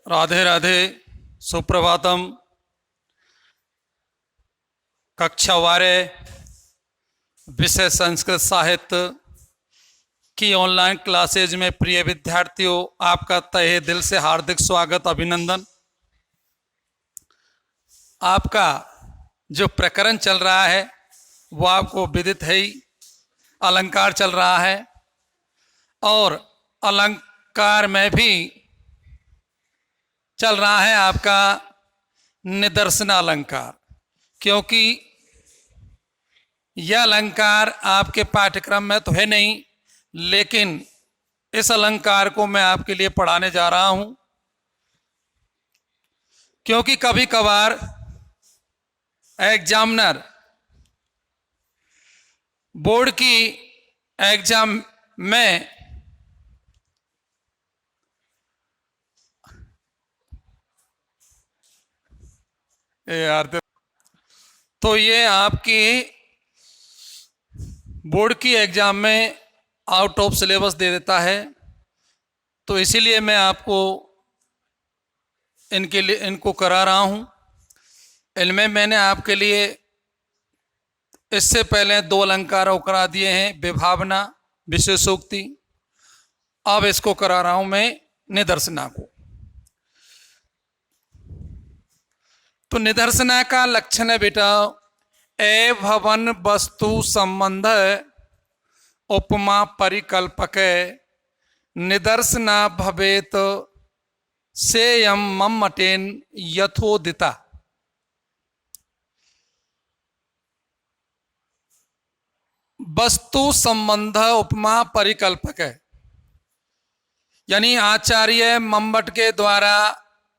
राधे राधे, सुप्रभातम। कक्षा 12 विषय संस्कृत साहित्य की ऑनलाइन क्लासेज में प्रिय विद्यार्थियों, आपका तहे दिल से हार्दिक स्वागत, अभिनंदन। आपका जो प्रकरण चल रहा है वो आपको विदित है ही, अलंकार चल रहा है और अलंकार में भी चल रहा है आपका निदर्शन अलंकार, क्योंकि यह अलंकार आपके पाठ्यक्रम में तो है नहीं, लेकिन इस अलंकार को मैं आपके लिए पढ़ाने जा रहा हूं, क्योंकि कभी कभार एग्जामिनर बोर्ड की एग्जाम में तो ये आपकी बोर्ड की एग्जाम में आउट ऑफ सिलेबस दे देता है। तो इसीलिए मैं आपको इनको करा रहा हूँ। इनमें मैंने आपके लिए इससे पहले 2 अलंकार करा दिए हैं, विभावना, विशेषोक्ति। अब इसको करा रहा हूँ मैं निदर्शना को। तो निदर्शना का लक्षण है बेटा, एवं वस्तु संबंध उपमा परिकल्पक निदर्शना भवेत सेयम मम्मटेन यथोदिता। वस्तु संबंध उपमा परिकल्पक है, यानी आचार्य मम्मट के द्वारा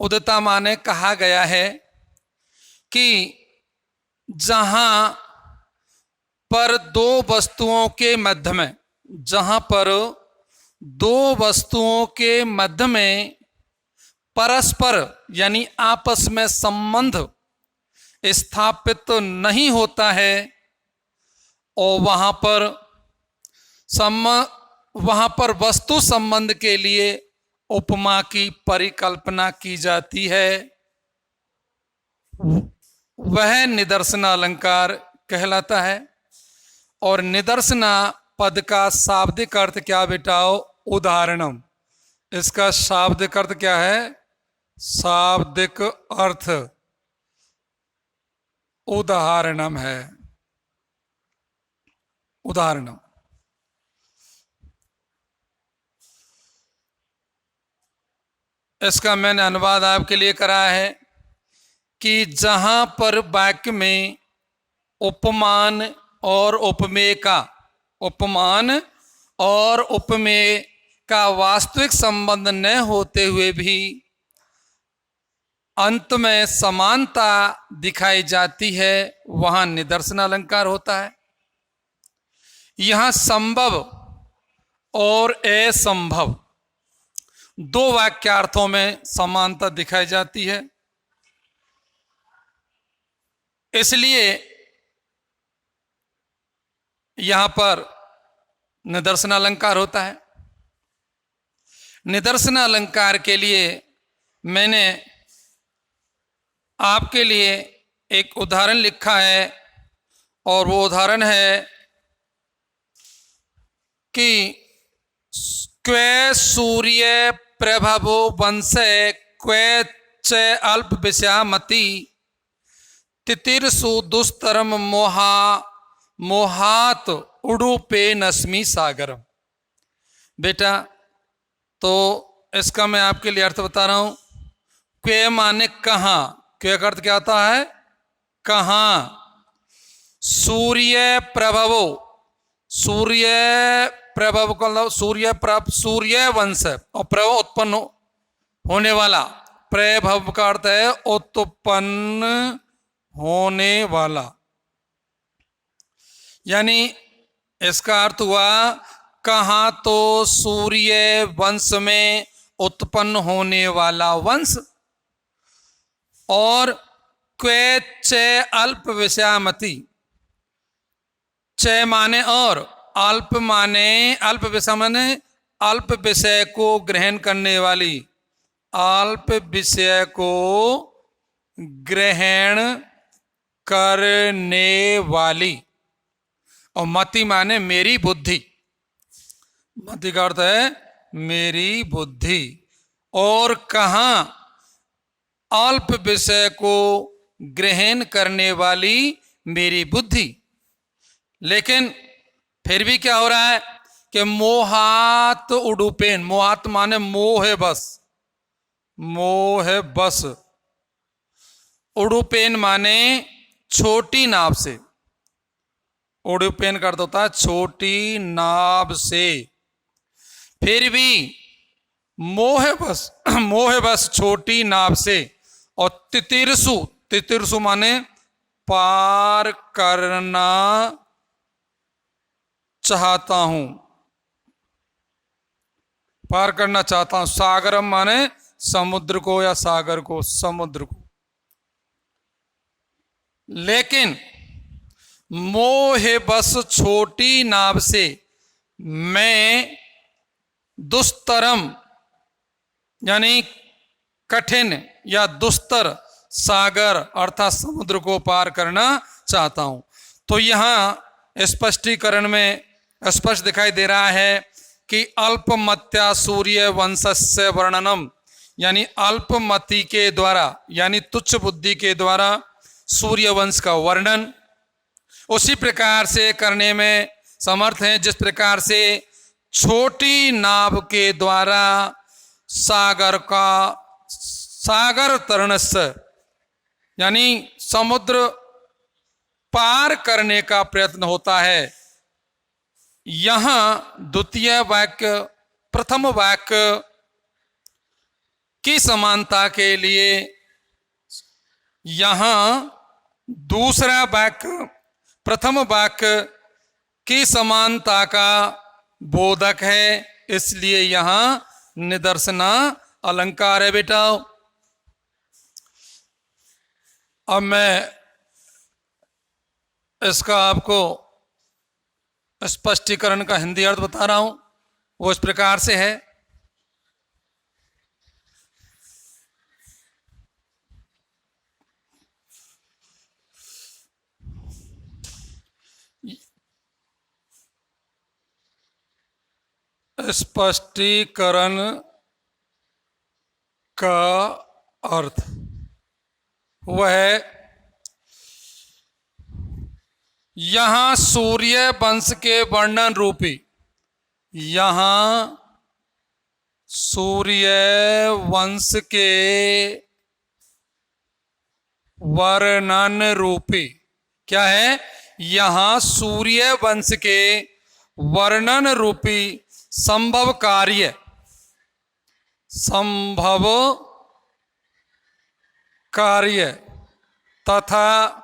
उदिता माने कहा गया है कि जहां पर 2 वस्तुओं के मध्य में, जहां पर 2 वस्तुओं के मध्य में परस्पर यानी आपस में संबंध स्थापित नहीं होता है और वहां पर वस्तु संबंध के लिए उपमा की परिकल्पना की जाती है, वह निदर्शना अलंकार कहलाता है। और निदर्शना पद का शाब्दिक अर्थ क्या बेटाओ? उदाहरणम। इसका शाब्दिक अर्थ क्या है? शाब्दिक अर्थ उदाहरणम है। उदाहरणम। इसका मैंने अनुवाद आपके लिए करा है कि जहां पर वाक्य में उपमान और उपमेय का वास्तविक संबंध न होते हुए भी अंत में समानता दिखाई जाती है, वहां निदर्शन अलंकार होता है। यहां संभव और असंभव 2 वाक्यार्थों में समानता दिखाई जाती है, इसलिए यहां पर निदर्शन अलंकार होता है। निदर्शन अलंकार के लिए मैंने आपके लिए एक उदाहरण लिखा है, और वो उदाहरण है कि क्वे सूर्य प्रभवो वंशे क्वे च अल्प विषयामति तितिर्षु दुस्तरम मोहात उडुपे नस्मी सागरम। बेटा, तो इसका मैं आपके लिए अर्थ बता रहा हूं। क्वे माने कहां, क्वे का अर्थ क्या आता है? कहां। सूर्य प्रभवो, सूर्य प्रभव को सूर्य वंश, और प्रभव उत्पन्न होने वाला। प्रभव का अर्थ है उत्पन्न होने वाला, यानी इसका अर्थ हुआ कहां तो सूर्य वंश में उत्पन्न होने वाला वंश, और क्वे च अल्प विषयामति, च माने और, अल्प माने, अल्प विषय माने अल्प विषय को ग्रहण करने वाली, अल्प विषय को ग्रहण करने वाली। और मति माने मेरी बुद्धि, मति का अर्थ है मेरी बुद्धि। और कहाँ अल्प विषय को ग्रहण करने वाली मेरी बुद्धि। लेकिन फिर भी क्या हो रहा है कि मोहात उडुपेन, मोहात माने मोह है बस, मोह है बस। उडुपेन माने छोटी नाव से, उडुपेन का अर्थ होता है छोटी नाव से। फिर भी मोह बस, मोह बस छोटी नाव से। और तितिरसु, तितिरसु माने पार करना चाहता हूं, पार करना चाहता हूं। सागरम माने समुद्र को या सागर को, समुद्र को। लेकिन मोह बस छोटी नाव से मैं दुस्तरम यानी कठिन या दुस्तर सागर अर्थात समुद्र को पार करना चाहता हूं। तो यहां स्पष्टीकरण में स्पष्ट दिखाई दे रहा है कि अल्पमत्या सूर्य वंशस्य वर्णनम, यानी अल्पमति के द्वारा यानी तुच्छ बुद्धि के द्वारा सूर्य वंश का वर्णन उसी प्रकार से करने में समर्थ हैं जिस प्रकार से छोटी नाव के द्वारा सागर का, सागर तरणस्य यानी समुद्र पार करने का प्रयत्न होता है। यहां द्वितीय वाक्य प्रथम वाक्य की समानता के लिए यहां दूसरा वाक्य प्रथम वाक्य की समानता का बोधक है, इसलिए यहां निदर्शना अलंकार है बेटा। अब मैं इसका आपको स्पष्टीकरण का हिंदी अर्थ बता रहा हूं, वो इस प्रकार से है। स्पष्टीकरण का अर्थ वह है, यहां सूर्य वंश के वर्णन रूपी, यहां सूर्य वंश के वर्णन रूपी क्या है, यहां सूर्य वंश के वर्णन रूपी संभव कार्य, संभव कार्य तथा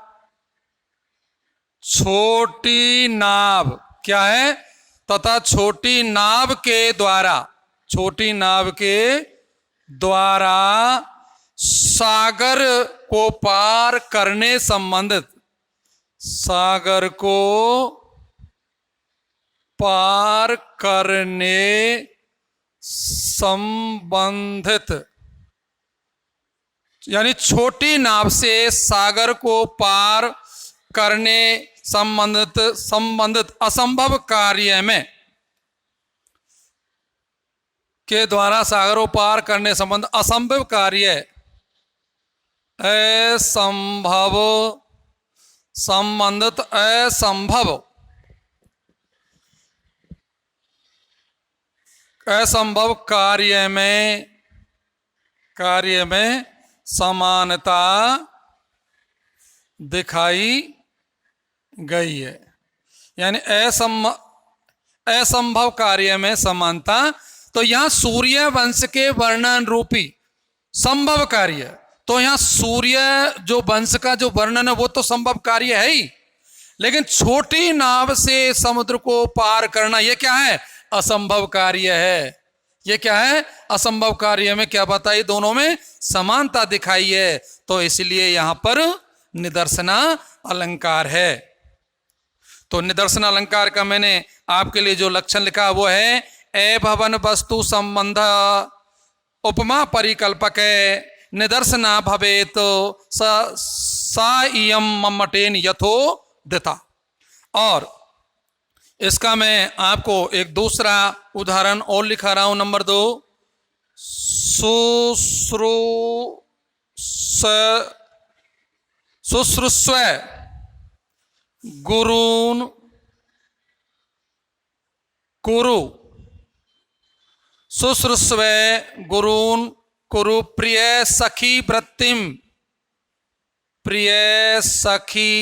छोटी नाव क्या है, तथा छोटी नाव के द्वारा, छोटी नाव के द्वारा सागर को पार करने संबंधित, सागर को पार करने संबंधित, यानी छोटी नाव से सागर को पार करने संबंधित असंभव कार्य में के द्वारा सागरों पार करने संबंध असंभव कार्य, असंभव संबंधित असंभव, असंभव कार्य में समानता दिखाई गई है। यानी असंभव कार्य में समानता। तो यहां सूर्य वंश के वर्णन रूपी संभव कार्य, तो यहां सूर्य जो वंश का जो वर्णन है वो तो संभव कार्य है ही, लेकिन छोटी नाव से समुद्र को पार करना यह क्या है, असंभव कार्य है। ये क्या है, असंभव कार्य में क्या बताई, दोनों में समानता दिखाई है, तो इसलिए यहां पर निदर्शना अलंकार है। तो निदर्शन अलंकार का मैंने आपके लिए जो लक्षण लिखा वो है, अभवन वस्तु संबंध उपमा परिकल्पक निदर्शना भवेत सा इयम मम्मटेन यथो दिता। और इसका मैं आपको एक दूसरा उदाहरण और लिखा रहा हूं, नंबर 2, शुश्रूषव गुरून् कुरु, शुश्रूषव गुरून् कुरु प्रिय सखी वृत्तिम, प्रिय सखी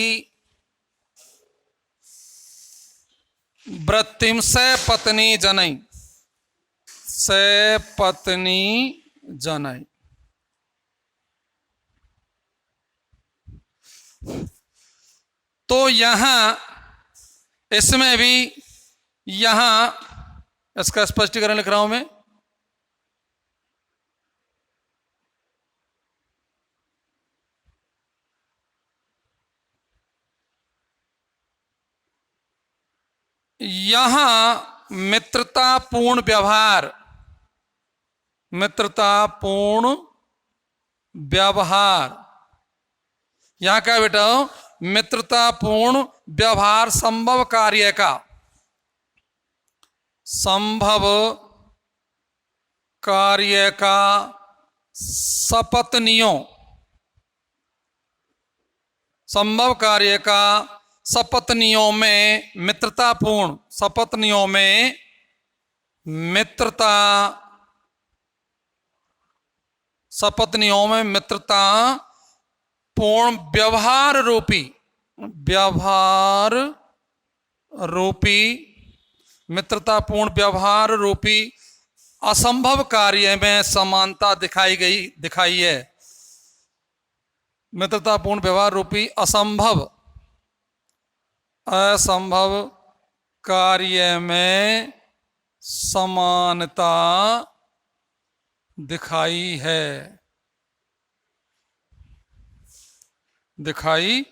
वृत्तिम से पत्नी जनई, से पत्नी जनई। तो यहां इसमें भी यहां इसका स्पष्टीकरण लिख रहा हूं मैं। यहां मित्रतापूर्ण व्यवहार, मित्रतापूर्ण व्यवहार, यहां क्या बेटा, मित्रतापूर्ण व्यवहार संभव कार्य का, संभव कार्य का सपत्नियों, संभव कार्य का सपत्नियों में मित्रतापूर्ण, सपत्नियों में मित्रता, सपत्नियों में मित्रता पूर्ण व्यवहार रूपी, व्यवहार रूपी, मित्रतापूर्ण व्यवहार रूपी असंभव कार्य में समानता दिखाई है। मित्रतापूर्ण व्यवहार रूपी असंभव कार्य में समानता दिखाई है, दिखाई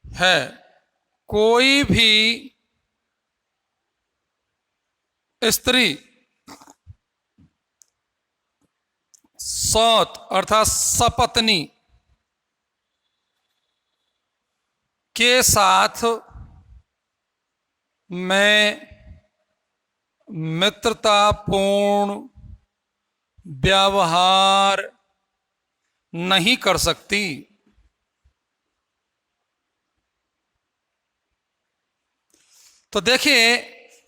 है। कोई भी स्त्री सौत अर्थात सपत्नी के साथ मैं मित्रतापूर्ण व्यवहार नहीं कर सकती। तो देखिए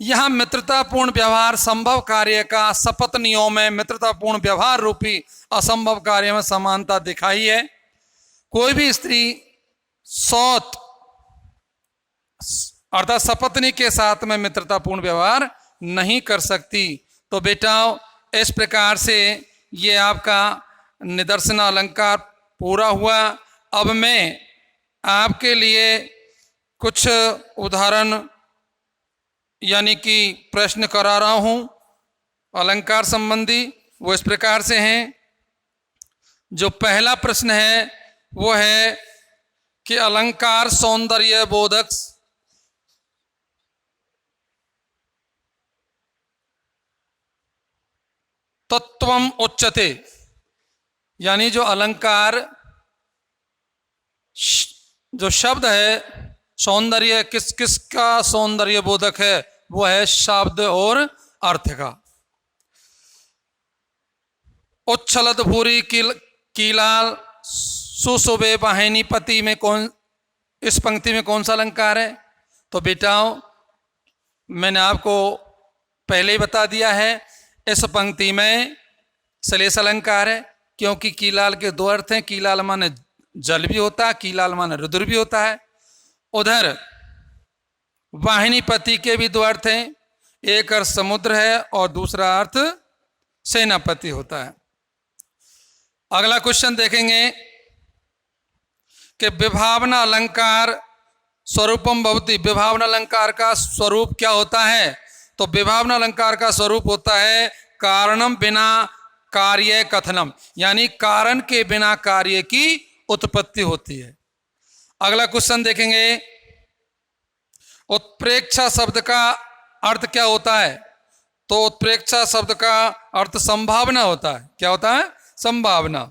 यहां मित्रतापूर्ण व्यवहार संभव कार्य का सपत्नियों में मित्रतापूर्ण व्यवहार रूपी असंभव कार्य में समानता दिखाई है। कोई भी स्त्री सौत अर्थात सपत्नी के साथ में मित्रतापूर्ण व्यवहार नहीं कर सकती। तो बेटा इस प्रकार से ये आपका निदर्शन अलंकार पूरा हुआ। अब मैं आपके लिए कुछ उदाहरण यानी कि प्रश्न करा रहा हूं अलंकार संबंधी। वो इस प्रकार से हैं। जो पहला प्रश्न है वो है कि अलंकार सौंदर्य बोधक तत्वम उच्यते, यानी जो अलंकार जो शब्द है सौंदर्य किसका सौंदर्य बोधक है, वो है शब्द और अर्थ का। उच्छलत भूरी कीलाल सुशोभे वाहिनी पति में कौन, इस पंक्ति में कौन सा अलंकार है? तो बेटाओ मैंने आपको पहले ही बता दिया है, इस पंक्ति में श्लेष अलंकार है, क्योंकि कीलाल के दो अर्थ हैं। कीलाल माने जल भी होता है, कीलाल माने रुद्र भी होता है। उधर वाहिनी पति के भी दो अर्थ हैं, एक अर्थ समुद्र है और दूसरा अर्थ सेनापति होता है। अगला क्वेश्चन देखेंगे कि विभावना अलंकार स्वरूपम भवति, विभावना अलंकार का स्वरूप क्या होता है? तो विभावना अलंकार का स्वरूप होता है कारणम बिना कार्य कथनम, यानी कारण के बिना कार्य की उत्पत्ति होती है। अगला क्वेश्चन देखेंगे उत्प्रेक्षा शब्द का अर्थ क्या होता है? तो उत्प्रेक्षा शब्द का अर्थ संभावना होता है। क्या होता है? संभावना।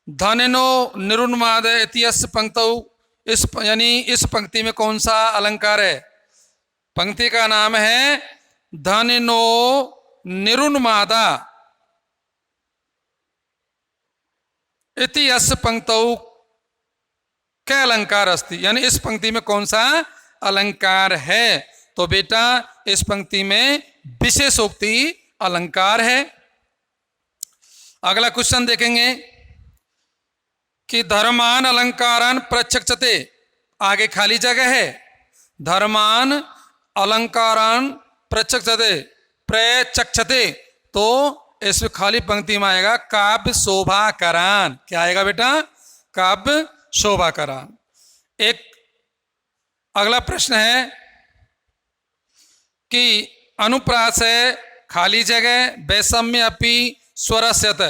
धनिनो निरुन्माद इत्यस्य पंक्तौ, इस यानी इस पंक्ति में कौन सा अलंकार है? पंक्ति का नाम है धनिनो निरुन्मादा इति यस्य पंक्तौ क्या अलंकार अस्ति, यानी इस पंक्ति में कौन सा अलंकार है? तो बेटा इस पंक्ति में विशेषोक्ति अलंकार है। अगला क्वेश्चन देखेंगे कि धर्मान अलंकारान प्रचक्षते, आगे खाली जगह है, धर्मान अलंकारान प्रचक्षते प्रचक्षते, तो इस खाली पंक्ति में आएगा काव्य शोभाकरान। क्या आएगा बेटा? काव्य शोभाकरान। एक अगला प्रश्न है कि अनुप्रास है खाली जगह वैषम्य अपि स्वरस्यत,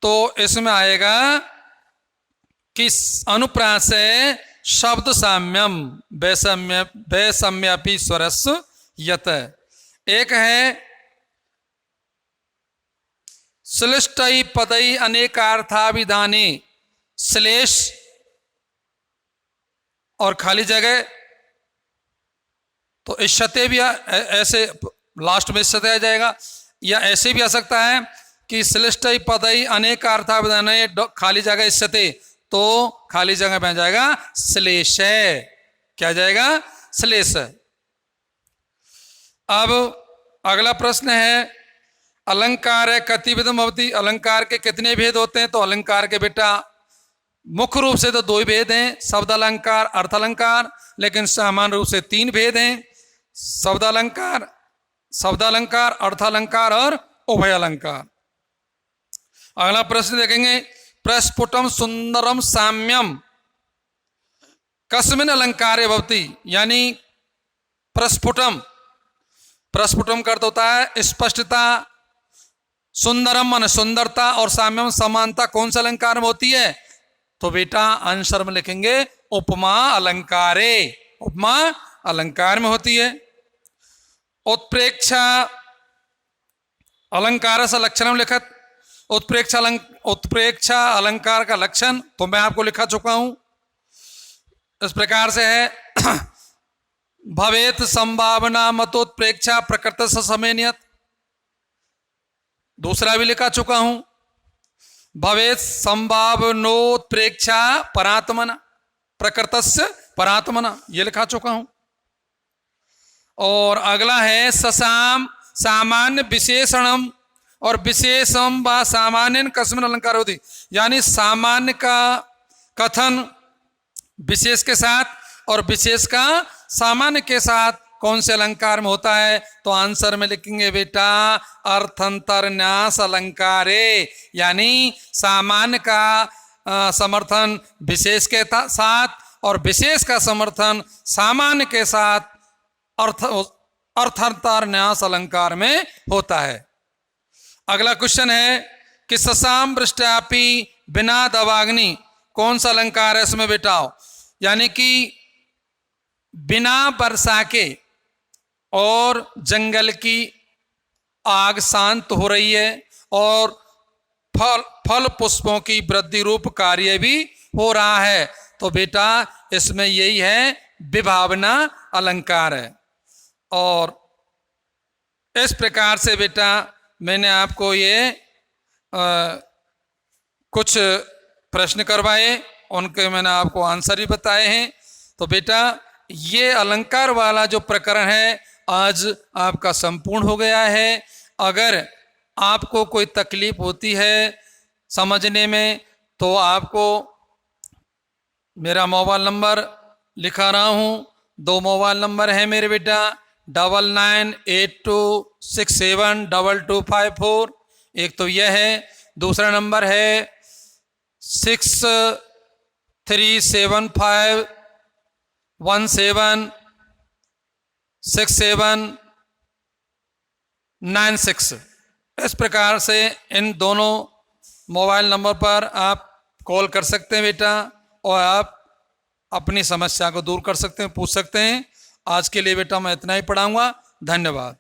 तो इसमें आएगा कि अनुप्रास है शब्द साम्यम वैषम्य अपि स्वरस्य यत। एक है श्लिष्टै पदै अनेकार्थाभिधाने, श्लेष और खाली जगह, तो इष्यते भी ऐसे लास्ट में इष्यते आ जाएगा, या ऐसे भी आ सकता है कि श्लिष्टै पदै अनेकार्थाभिधाने खाली जगह इष्यते, तो खाली जगह में आ जाएगा श्लेष है। क्या जाएगा? श्लेष। अब अगला प्रश्न है अलंकार है कतिविधम भवति, अलंकार के कितने भेद होते हैं? तो अलंकार के बेटा मुख्य रूप से तो दो ही भेद हैं, शब्द अलंकार अर्थ अलंकार, लेकिन सामान्य रूप से तीन भेद हैं, शब्द अलंकार अर्थ अलंकार और उभय अलंकार। अगला प्रश्न देखेंगे प्रस्फुटम सुंदरम साम्यम कस्मिन् अलंकारे भवति, यानी प्रस्फुटम का अर्थ होता है स्पष्टता, सुंदरम मन सुंदरता, और साम्यम समानता कौन सा अलंकार में होती है? तो बेटा आंसर में लिखेंगे उपमा अलंकारे, उपमा अलंकार में होती है। उत्प्रेक्षा अलंकार से लक्षणम लिखत, उत्प्रेक्षा अलंकार का लक्षण तो मैं आपको लिखा चुका हूं, इस प्रकार से है भवेत संभावना मतोत्प्रेक्षा प्रकृत समय नियत, दूसरा भी लिखा चुका हूं भवेत संभावनोत्प्रेक्षा परात्मना प्रकृतस्य परात्मना, ये लिखा चुका हूं। और अगला है ससाम सामान्य विशेषणम और विशेषम व सामान्य कस्मिन् अलंकार होती, यानी सामान्य का कथन विशेष के साथ और विशेष का सामान्य के साथ कौन से अलंकार में होता है? तो आंसर में लिखेंगे बेटा अर्थांतरन्यास अलंकारे, यानी सामान्य का समर्थन विशेष के साथ और विशेष का समर्थन सामान्य के साथ अर्थांतरन्यास अलंकार में होता है। अगला क्वेश्चन है कि ससाम वृष्ट्यापि बिना दवाग्नि कौन सा अलंकार है इसमें बेटाओ, यानी कि बिना वर्षा के और जंगल की आग शांत हो रही है और फल पुष्पों की वृद्धि रूप कार्य भी हो रहा है, तो बेटा इसमें यही है विभावना अलंकार है। और इस प्रकार से बेटा मैंने आपको ये कुछ प्रश्न करवाए, उनके मैंने आपको आंसर भी बताए हैं। तो बेटा ये अलंकार वाला जो प्रकरण है आज आपका संपूर्ण हो गया है। अगर आपको कोई तकलीफ होती है समझने में तो आपको मेरा मोबाइल नंबर लिखा रहा हूँ, 2 मोबाइल नंबर है मेरे बेटा 9982672254, एक तो यह है, दूसरा नंबर है 6375176796। इस प्रकार से इन दोनों मोबाइल नंबर पर आप कॉल कर सकते हैं बेटा, और आप अपनी समस्या को दूर कर सकते हैं, पूछ सकते हैं। आज के लिए बेटा मैं इतना ही पढ़ाऊंगा। धन्यवाद।